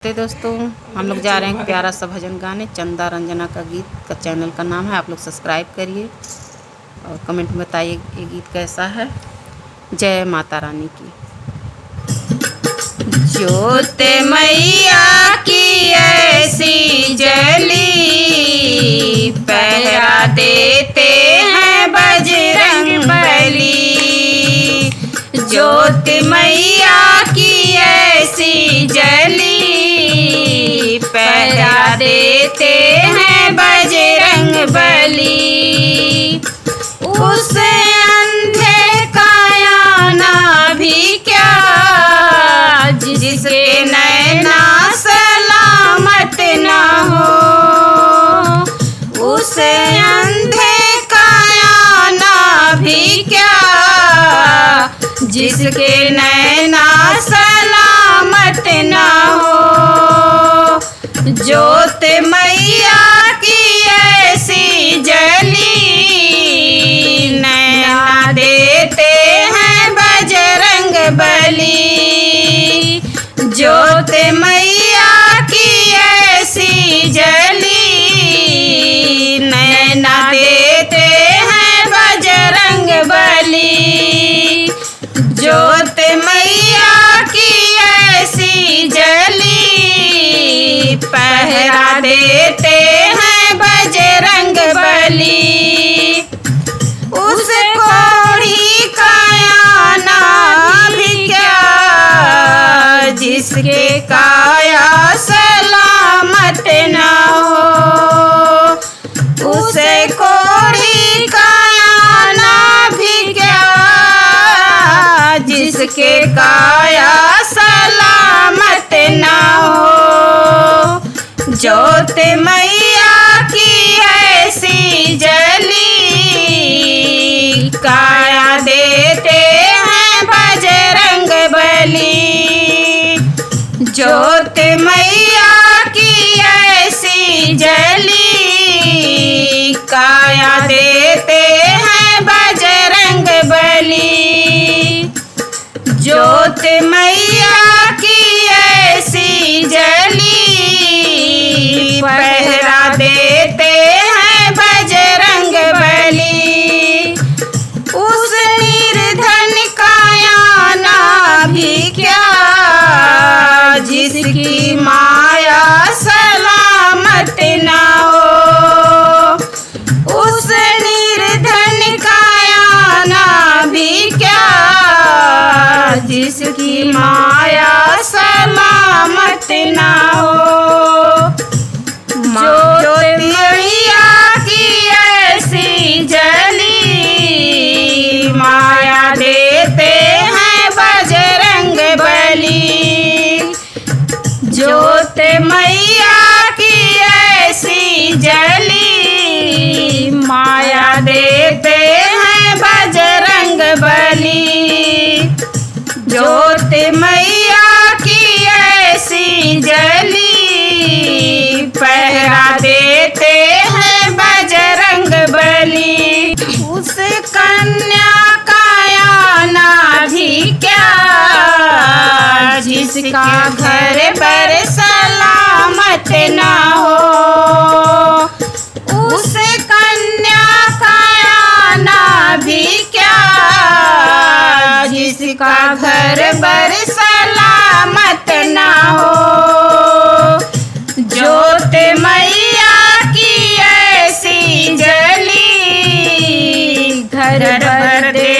तो दोस्तों हम लोग जा रहे हैं प्यारा सा भजन गाने। चंदा रंजना का गीत का चैनल का नाम है। आप लोग सब्सक्राइब करिए और कमेंट में बताइए ये गीत कैसा है। जय माता रानी की। ज्योत मैया की ऐसी जली, पहरा देते हैं बजरंग बली। ज्योत मैया की ऐसी जली, पहरा देते हैं बजरंग बली। उस अंधे का आना भी क्या, जिसके नैना सलामत ना हो। उस अंधे का आना भी क्या, जिसके नैना सलामत ना हो। ज्योत मैया की ऐसी जली, नैना देते हैं बजरंग बली। ज्योत मैया की ऐसी जली, नैना देते हैं बजरंग बली। ज्योत मैया की ऐसी जली, पहरा देते हैं बजरंग बली। उस कोढ़ी का आना भी क्या, जिसके काया सलामत ना हो। उस कोढ़ी का आना भी क्या, जिसके काया सलामत ना हो। ज्योत मैया की ऐसी जली, काया देते हैं बजरंग बली। ज्योत मैया की ऐसी जली, काया देते हैं बजरंग बली। ज्योत मैया की ऐसी जली, पहरा देते हैं बजरंग बली। उस निर्धन का आना भी क्या, जिसकी माया सलामत ना हो। उस निर्धन का आना भी क्या, जिसकी माया सलामत ना हो। ज्योत मैया की ऐसी जली, माया देते हैं बजरंग बली। ज्योत मैया की ऐसी जली, माया देते हैं बजरंग बली। ज्योत मैया की ऐसी जली, पहरा देते हैं बजरंग बली। उस कन्या का आना भी क्या, जिसका घर पर सलामत ना हो। उस कन्या का आना भी क्या, जिसका घर पर सलामत ना हो। ज्योत मैया की ऐसी जली, घर भर दे